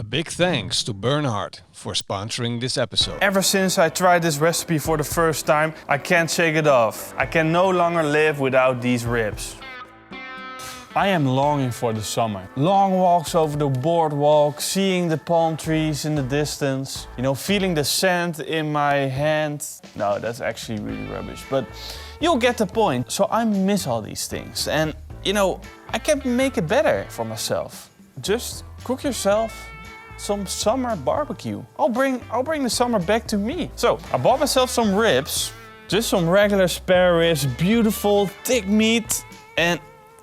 A big thanks to Burnhard for sponsoring this episode. Ever since I tried this recipe for the first time, I can't shake it off. I can no longer live without these ribs. I am longing for the summer. Long walks over the boardwalk, seeing the palm trees in the distance. You know, feeling the sand in my hand. No, that's actually really rubbish, but you'll get the point. So I miss all these things. And, you know, I can make it better for myself. Just cook yourself some summer barbecue. I'll bring the summer back to me. So I bought myself some ribs, just some regular spare ribs, beautiful thick meat, and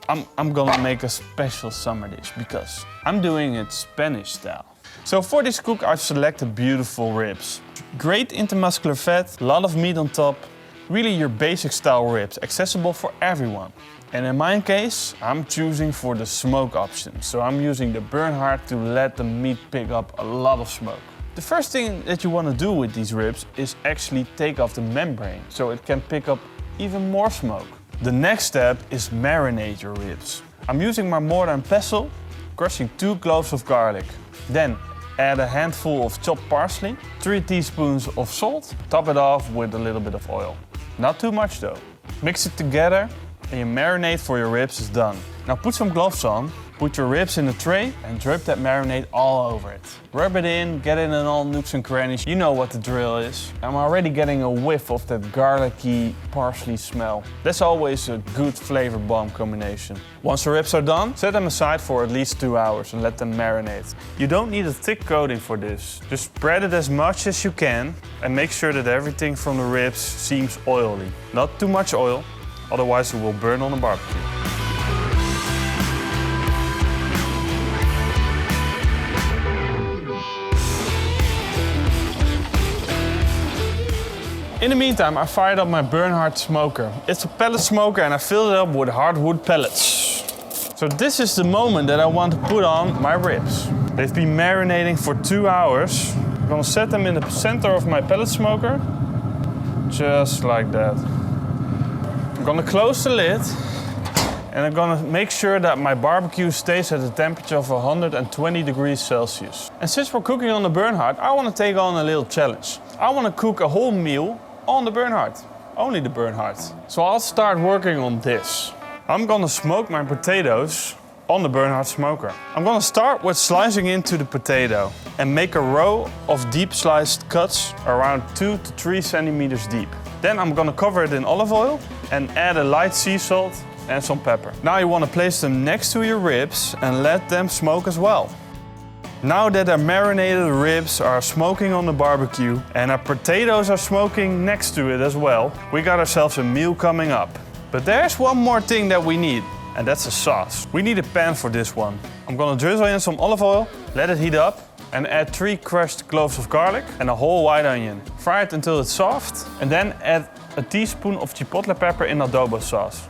I'm gonna make a special summer dish because I'm doing it Spanish style. So for this cook I've selected beautiful ribs. Great intermuscular fat, a lot of meat on top, really your basic style ribs, accessible for everyone. And in my case, I'm choosing for the smoke option. So I'm using the Burnhard to let the meat pick up a lot of smoke. The first thing that you want to do with these ribs is actually take off the membrane, so it can pick up even more smoke. The next step is marinate your ribs. I'm using my mortar and pestle, crushing 2 cloves of garlic. Then add a handful of chopped parsley, 3 teaspoons of salt, top it off with a little bit of oil. Not too much though. Mix it together and your marinade for your ribs is done. Now put some gloves on, put your ribs in a tray and drip that marinade all over it. Rub it in, get it in all nooks and crannies. You know what the drill is. I'm already getting a whiff of that garlicky parsley smell. That's always a good flavor bomb combination. Once the ribs are done, set them aside for at least 2 hours and let them marinate. You don't need a thick coating for this. Just spread it as much as you can and make sure that everything from the ribs seems oily. Not too much oil, otherwise it will burn on the barbecue. In the meantime, I fired up my Burnhard smoker. It's a pellet smoker and I filled it up with hardwood pellets. So this is the moment that I want to put on my ribs. They've been marinating for 2 hours. I'm gonna set them in the center of my pellet smoker, just like that. I'm gonna close the lid and I'm gonna make sure that my barbecue stays at a temperature of 120 degrees Celsius. And since we're cooking on the Burnhard, I wanna take on a little challenge. I wanna cook a whole meal on the Burnhard, only the Burnhard. So I'll start working on this. I'm gonna smoke my potatoes on the Burnhard smoker. I'm gonna start with slicing into the potato and make a row of deep sliced cuts around 2 to 3 centimeters deep. Then I'm gonna cover it in olive oil and add a light sea salt and some pepper. Now you wanna place them next to your ribs and let them smoke as well. Now that our marinated ribs are smoking on the barbecue and our potatoes are smoking next to it as well, we got ourselves a meal coming up. But there's one more thing that we need, and that's a sauce. We need a pan for this one. I'm gonna drizzle in some olive oil, let it heat up, and add 3 crushed cloves of garlic and a whole white onion. Fry it until it's soft, and then add a teaspoon of chipotle pepper in adobo sauce.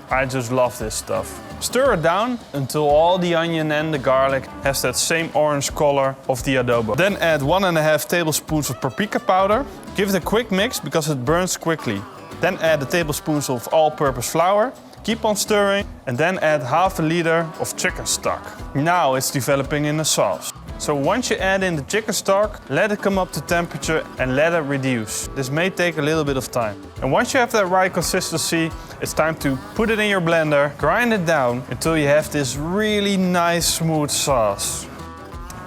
I just love this stuff. Stir it down until all the onion and the garlic has that same orange color of the adobo. Then add 1½ tablespoons of paprika powder. Give it a quick mix because it burns quickly. Then add the tablespoons of all-purpose flour. Keep on stirring and then add ½ liter of chicken stock. Now it's developing in a sauce. So once you add in the chicken stock, let it come up to temperature and let it reduce. This may take a little bit of time. And once you have that right consistency, it's time to put it in your blender, grind it down until you have this really nice smooth sauce.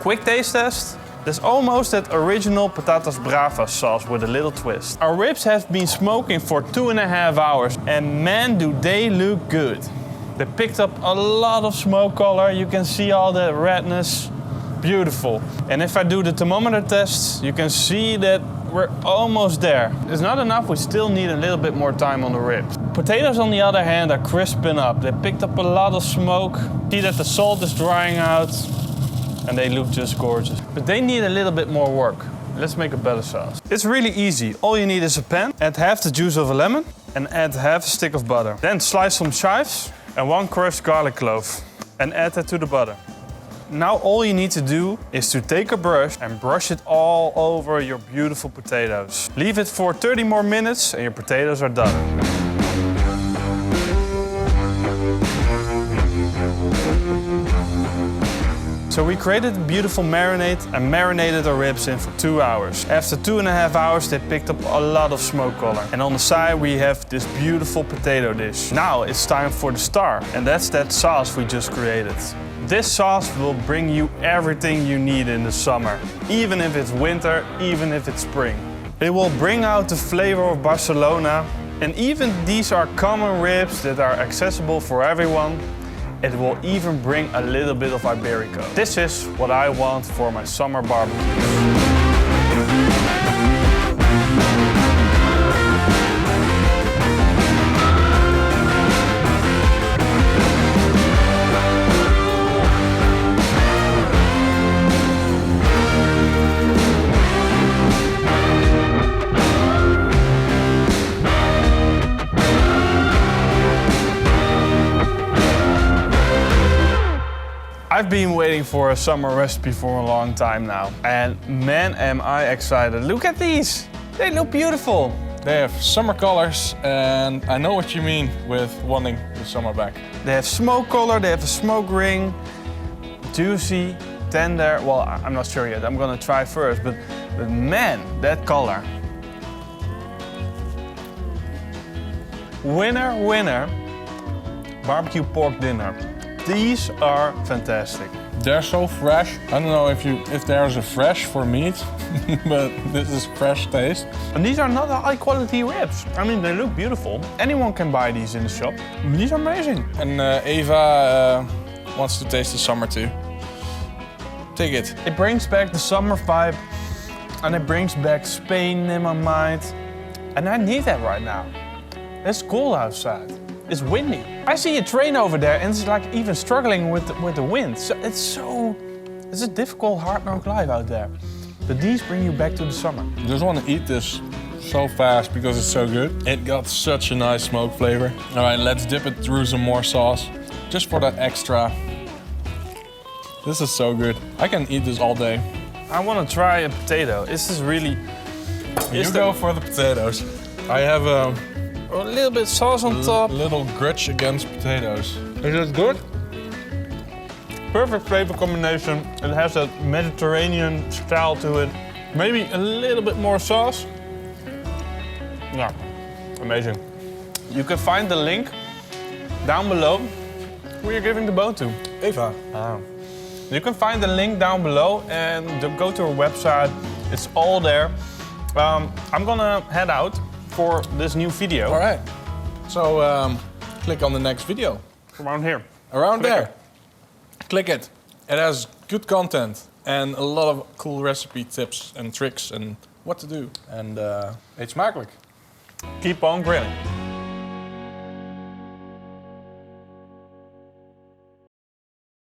Quick taste test. There's almost that original patatas bravas sauce with a little twist. Our ribs have been smoking for 2.5 hours and man do they look good. They picked up a lot of smoke color, you can see all the redness. Beautiful. And if I do the thermometer tests, you can see that we're almost there. It's not enough, we still need a little bit more time on the ribs. Potatoes on the other hand are crisping up. They picked up a lot of smoke. See that the salt is drying out and they look just gorgeous. But they need a little bit more work. Let's make a better sauce. It's really easy. All you need is a pan, add half the juice of a lemon and add half a stick of butter. Then slice some chives and 1 crushed garlic clove and add that to the butter. Now all you need to do is to take a brush and brush it all over your beautiful potatoes. Leave it for 30 more minutes and your potatoes are done. So we created a beautiful marinade and marinated our ribs in for 2 hours. After 2.5 hours, they picked up a lot of smoke color. And on the side, we have this beautiful potato dish. Now it's time for the star, and that's that sauce we just created. This sauce will bring you everything you need in the summer, even if it's winter, even if it's spring. It will bring out the flavor of Barcelona, and even these are common ribs that are accessible for everyone. It will even bring a little bit of Iberico. This is what I want for my summer barbecue. I've been waiting for a summer recipe for a long time now, and man am I excited. Look at these, they look beautiful. They have summer colors, and I know what you mean with wanting the summer back. They have smoke color, they have a smoke ring, juicy, tender. Well, I'm not sure yet, I'm gonna try first, but man, that color. Winner, winner, barbecue pork dinner. These are fantastic. They're so fresh. I don't know if there's a fresh for meat, but this is fresh taste. And these are not high quality ribs. I mean, they look beautiful. Anyone can buy these in the shop. These are amazing. And Eva wants to taste the summer too. Take it. It brings back the summer vibe, and it brings back Spain in my mind. And I need that right now. It's cold outside. It's windy. I see a train over there, and it's like even struggling with the wind. So it's a difficult, hard-knock life out there. But these bring you back to the summer. I just want to eat this so fast because it's so good. It got such a nice smoke flavor. All right, let's dip it through some more sauce, just for that extra. This is so good. I can eat this all day. I want to try a potato. This is really... You go for the potatoes. I have a little bit sauce on top. Little grudge against potatoes. Is it good? Perfect flavor combination. It has that Mediterranean style to it. Maybe a little bit more sauce. Yeah, amazing. You can find the link down below. Who are you giving the bone to? Eva. You can find the link down below and go to our website. It's all there. I'm gonna head out for this new video. All right. So click on the next video. Around here. Around Click there. it. Click it. It has good content and a lot of cool recipe tips and tricks and what to do. And eet smakelijk. Keep on grilling.